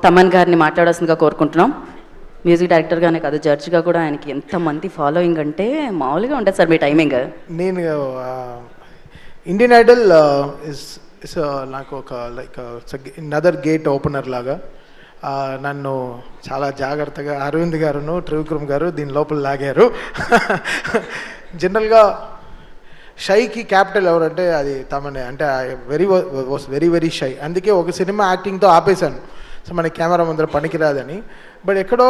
తమన్ గారిని మాట్లాడాల్సిందిగా కోరుకుంటున్నాం. మ్యూజిక్ డైరెక్టర్గానే కాదు, జడ్జ్గా కూడా ఆయనకి ఎంతమంది ఫాలోయింగ్ అంటే మామూలుగా ఉంటుంది సార్ మీ టైమింగ్. నేను ఇండియన్ ఐడల్ ఇస్ నాకు ఒక లైక్ నదర్ గేట్ ఓపెనర్ లాగా. నన్ను చాలా జాగ్రత్తగా అరవింద్ గారును త్రివిక్రమ్ గారు దీని లోపల లాగారు. జనరల్గా షైకి క్యాపిటల్ ఎవరంటే అది తమనే. అంటే వాస్ వెరీ వెరీ షై. అందుకే ఒక సినిమా యాక్టింగ్తో ఆపేశాను, సో మన కెమెరా ముందర పనికిరాదని. బట్ ఎక్కడో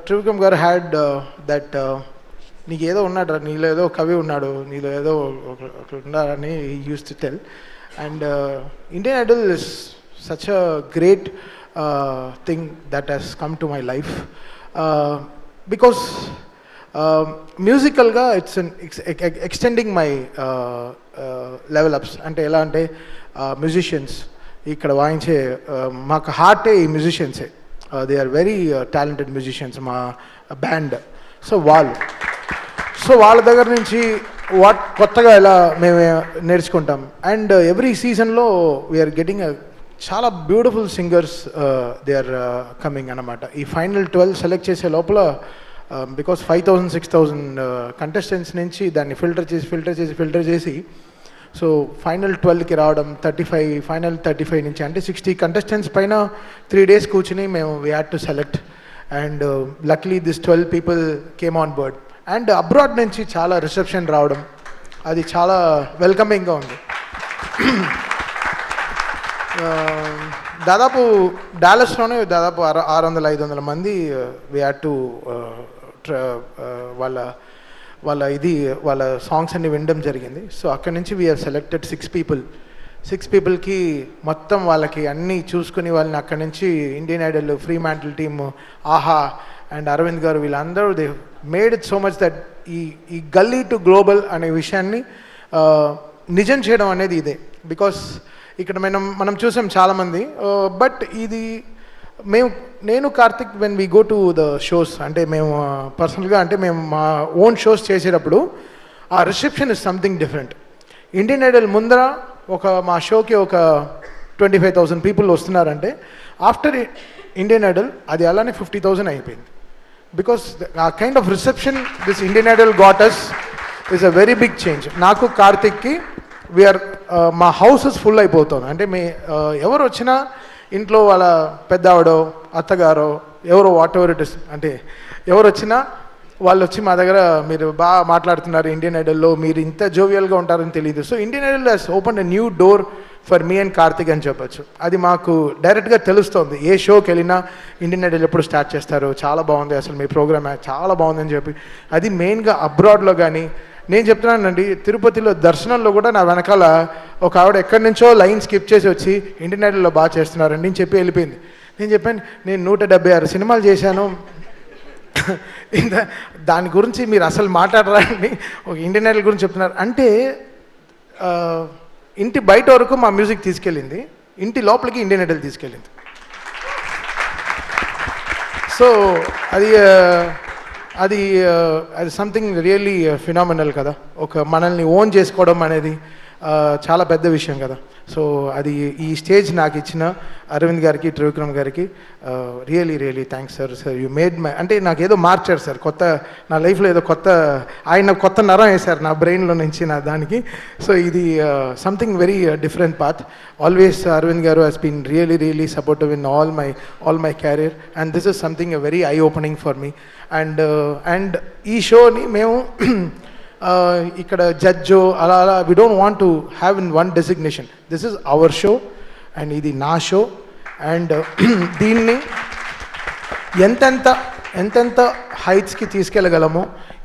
త్రివిక్రమ్ గారు హ్యాడ్ దట్ నీకు ఏదో ఉన్నాడు, నీలో ఏదో కవి ఉన్నాడు, నీలో ఏదో ఒకటి ఉన్నాడని used to tell. And Indian Idol is such a great thing that he's come to my life because మ్యూజికల్గా it's extending my level ups. అంటే ఎలా అంటే మ్యూజిషియన్స్ ఇక్కడ వాయించే మాకు హార్టే ఈ మ్యూజిషియన్సే. They are very talented musicians మా బ్యాండ్. సో వాళ్ళ దగ్గర నుంచి కొత్తగా ఎలా మేము నేర్చుకుంటాం. అండ్ ఎవ్రీ సీజన్లో వీఆర్ గెటింగ్ చాలా beautiful singers they are coming అన్నమాట. ఈ ఫైనల్ 12 సెలెక్ట్ చేసే లోపల బికాస్ 5,000 6,000 కంటెస్టెంట్స్ నుంచి దాన్ని ఫిల్టర్ చేసి సో ఫైనల్ 12కి రావడం, 35 ఫైనల్ 35 నుంచి అంటే 60 కంటెస్టెంట్స్ పైన 3 days కూర్చుని మేము we had to select. And లక్లీ this 12 people came on board. And abroad నుంచి చాలా రిసెప్షన్ రావడం, అది చాలా వెల్కమింగ్గా ఉంది. దాదాపు డాలస్లోనే దాదాపు 600-500 మంది వీ హ్యాడ్ టు వాళ్ళ సాంగ్స్ అన్ని వినడం జరిగింది. సో అక్కడి నుంచి వీఆర్ సెలెక్టెడ్ 6 peopleకి మొత్తం వాళ్ళకి అన్నీ చూసుకుని వాళ్ళని అక్కడి నుంచి Indian Idol, free mantle team, ఆహా అండ్ అరవింద్ గారు వీళ్ళందరూ they made it so much that ఈ గల్లీ టు గ్లోబల్ అనే విషయాన్ని నిజం చేయడం అనేది ఇదే. బికాస్ ఇక్కడ మనం చూసాం చాలామంది, బట్ ఇది నేను Karthik when we go to the shows, అంటే మేము పర్సనల్గా అంటే మేము మా ఓన్ షోస్ చేసేటప్పుడు ఆ reception is something different. Indian Idol ముందర మా షోకి ఒక 25,000 people వస్తున్నారంటే ఆఫ్టర్ ఇండియన్ ఐడల్ అది అలానే 50,000 అయిపోయింది. బికాస్ ఆ kind of reception this Indian Idol got us is a very big change. నాకు కార్తిక్కి వీఆర్ మా హౌసెస్ ఫుల్ అయిపోతుంది. అంటే ఎవరు వచ్చినా ఇంట్లో వాళ్ళ పెద్దావిడో అత్తగారో ఎవరో వాట్ ఎవర్ ఇట్ ఇస్, అంటే ఎవరు వచ్చినా వాళ్ళు వచ్చి మా దగ్గర మీరు బాగా మాట్లాడుతున్నారు ఇండియన్ ఐడల్లో, మీరు ఇంత జోవియల్గా ఉంటారని తెలియదు. So Indian Idol has open a new door for me and Karthik అని చెప్పచ్చు. అది మాకు డైరెక్ట్గా తెలుస్తోంది. ఏ షోకి వెళ్ళినా ఇండియన్ ఐడల్ ఎప్పుడు స్టార్ట్ చేస్తారు, చాలా బాగుంది అసలు మీ ప్రోగ్రామ్ చాలా బాగుందని చెప్పి. అది మెయిన్గా అబ్రాడ్లో కానీ నేను చెప్తున్నానండి, తిరుపతిలో దర్శనంలో కూడా నా వెనకాల ఒక ఆవిడ ఎక్కడి నుంచో లైన్ స్కిప్ చేసి వచ్చి ఇండియన్ ఐడల్లో బాగా చేస్తున్నారండి నేను చెప్పి వెళ్ళిపోయింది. నేను చెప్పాను నేను 176 సినిమాలు చేశాను, దాని గురించి మీరు అసలు మాట్లాడరాని ఒక ఇండియన్ ఐడల్ గురించి చెప్తున్నారు అంటే. ఇంటి బయట వరకు మా మ్యూజిక్ తీసుకెళ్ళింది, ఇంటి లోపలికి ఇండియన్ ఐడల్ తీసుకెళ్ళింది. సో అది సంథింగ్ రియల్లీ ఫినామినల్ కదా. ఒక మనల్ని ఓన్ చేసుకోవడం అనేది చాలా పెద్ద విషయం కదా. సో అది ఈ స్టేజ్ నాకు ఇచ్చిన అరవింద్ గారికి, త్రివిక్రమ్ గారికి really thanks sir. You made my, అంటే నాకు ఏదో మార్చారు సార్, కొత్త నా లైఫ్లో ఏదో ఆయన కొత్త నరం వేశారు నా బ్రెయిన్లో నుంచి నా దానికి. సో ఇది something very different path. Always Aravind garu he's been really supportive in all my career and this is something very eye opening for me. And ఈ షోని మేము ఇక్కడ జడ్జో అలా we don't want to have in one designation. This is our show and ఇది నా show. And దీన్ని ఎంతెంత హైట్స్కి తీసుకెళ్ళగలమో,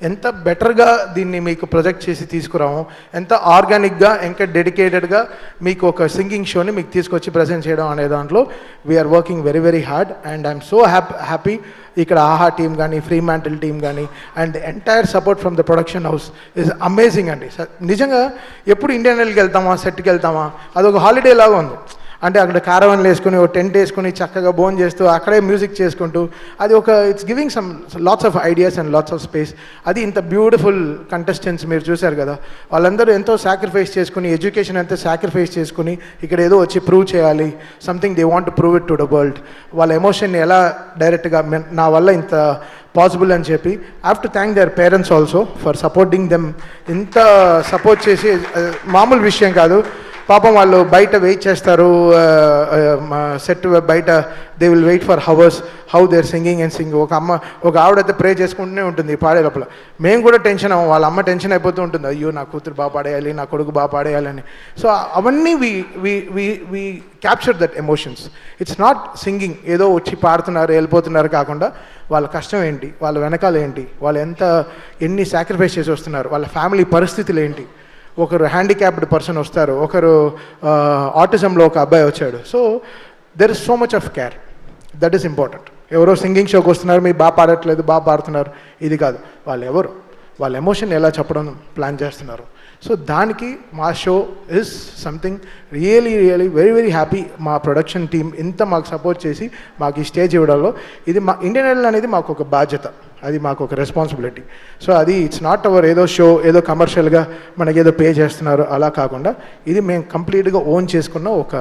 ఎంత బెటర్గా దీన్ని మీకు ప్రొజెక్ట్ చేసి తీసుకురాము, ఎంత ఆర్గానిక్గా ఇంకా డెడికేటెడ్గా మీకు ఒక సింగింగ్ షోని మీకు తీసుకొచ్చి ప్రజెంట్ చేయడం అనే దాంట్లో we are working very hard. And I'm so happy ఇక్కడ ఆహా టీమ్ కానీ, ఫ్రీ మ్యాంటిల్ టీమ్ కానీ and entire support from the production house is amazing అండి. నిజంగా ఎప్పుడు ఇండియన్ ఐడల్కి వెళ్తామా, సెట్కి వెళ్తామా, అదొక హాలిడే లాగా ఉంది. అంటే అక్కడ కారవన్లు వేసుకుని ఒక టెంట్ వేసుకుని చక్కగా భోజనం చేస్తూ అక్కడే మ్యూజిక్ చేసుకుంటూ అది ఒక it's giving some lots of ideas and lots of space. అది ఇంత బ్యూటిఫుల్ కంటెస్టెంట్స్ మీరు చూశారు కదా, వాళ్ళందరూ ఎంతో సాక్రిఫైస్ చేసుకుని ఎడ్యుకేషన్ అంతా సాక్రిఫైస్ చేసుకుని ఇక్కడ ఏదో వచ్చి ప్రూవ్ చేయాలి, something they want to prove it to the world. వాళ్ళ ఎమోషన్ని ఎలా డైరెక్ట్గా నా వల్ల ఇంత పాసిబుల్ అని చెప్పి I have to thank their parents also for supporting them. ఇంత సపోర్ట్ చేసి మామూలు విషయం కాదు. పాపం వాళ్ళు బయట వెయిట్ చేస్తారు, సెట్ బయట they will wait for hours how they're singing and sing. ఒక ఆవిడైతే ప్రే చేసుకుంటూనే ఉంటుంది పాడే లోపల. మేము కూడా టెన్షన్ అవ్వం, వాళ్ళ అమ్మ టెన్షన్ అయిపోతూ ఉంటుంది, అయ్యో నా కూతురు బాగా పాడేయాలి, నా కొడుకు బాగా పాడేయాలని. సో అవన్నీ we capture that emotions. It's not singing ఏదో వచ్చి పాడుతున్నారు వెళ్ళిపోతున్నారు కాకుండా వాళ్ళ కష్టం ఏంటి, వాళ్ళ వెనకాల ఏంటి, వాళ్ళు ఎన్ని సాక్రిఫైస్ చేసి వస్తున్నారు, వాళ్ళ ఫ్యామిలీ పరిస్థితులు ఏంటి. ఒకరు హ్యాండిక్యాప్డ్ పర్సన్ వస్తారు, ఒకరు ఆటిజంలో ఒక అబ్బాయి వచ్చాడు. So there is so much of care, that is important. ఎవరో సింగింగ్ షోకి వస్తున్నారు, మీరు బాగా పాడట్లేదు, బాగా పాడుతున్నారు, ఇది కాదు. వాళ్ళు ఎవరు, వాళ్ళ ఎమోషన్ ఎలా చెప్పడం ప్లాన్ చేస్తున్నారు. సో దానికి మా show is something really very very happy. మా ప్రొడక్షన్ టీమ్ ఇంత మాకు సపోర్ట్ చేసి మాకు ఈ స్టేజ్ ఇవ్వడంలో ఇది మా ఇండియన్ ఐడల్ అనేది మాకు ఒక బాధ్యత, అది మాకు ఒక రెస్పాన్సిబిలిటీ. సో అది ఇట్స్ నాట్ అవర్ ఏదో షో ఏదో కమర్షియల్గా మనకి ఏదో పే చేస్తున్నారు అలా కాకుండా ఇది మేము కంప్లీట్గా ఓన్ చేసుకున్న ఒక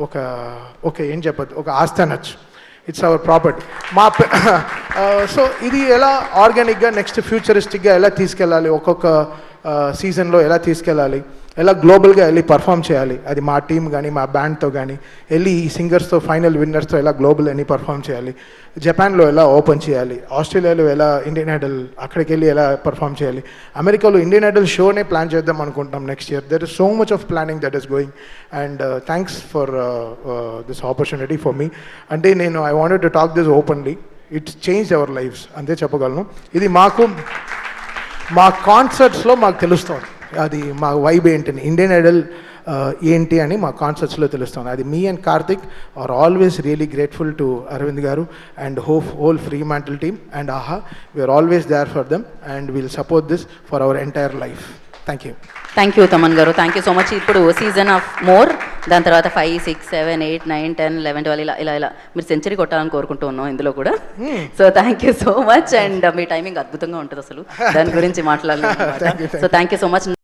ఒక ఒక ఏం చెప్పదు ఒక ఆస్తి అనొచ్చు. It's our property. సో ఇది ఎలా ఆర్గానిక్గా నెక్స్ట్ ఫ్యూచరిస్టిక్గా ఎలా తీసుకెళ్ళాలి, ఒక్కొక్క సీజన్లో ఎలా తీసుకెళ్ళాలి, ఎలా గ్లోబల్గా వెళ్ళి పర్ఫామ్ చేయాలి, అది మా టీం కానీ మా బ్యాండ్తో కానీ వెళ్ళి ఈ సింగర్స్తో ఫైనల్ విన్నర్స్తో ఎలా గ్లోబల్ అని పర్ఫామ్ చేయాలి, జపాన్లో ఎలా ఓపెన్ చేయాలి, ఆస్ట్రేలియాలో ఎలా ఇండియన్ ఐడల్ అక్కడికి వెళ్ళి ఎలా పర్ఫామ్ చేయాలి, అమెరికాలో ఇండియన్ ఐడల్ షోనే ప్లాన్ చేద్దాం అనుకుంటాం next year. There is so much of planning that is going and thanks for this opportunity for me. అంటే నేను I wanted to talk this openly. It's change our lives అంతే చెప్పగలను. ఇది మా కాన్సర్ట్స్లో మాకు తెలుస్తుంది అది మా వైబ్ ఏంటని, ఇండియన్ ఐడల్ ఏంటి అని మా కాన్సర్ట్స్లో తెలుస్తుంది. అది మీ and Karthik are always really grateful to Aravind garu and whole Fremantle team and Aha. We are always there for them and will support this for our entire life. Thank you Thaman garu, thank you so much. ఇప్పుడు season of more, దాని తర్వాత 5, 6, 7, 8, 9, 10, 11, 12 ఇలా మీరు century కొట్టాలని కోరుకుంటూ ఉన్నాం ఇందులో కూడా. So thank you so much and me timing అద్భుతంగా ఉంటుంది అసలు, దాని గురించి మాట్లాడాలి. So thank you so much.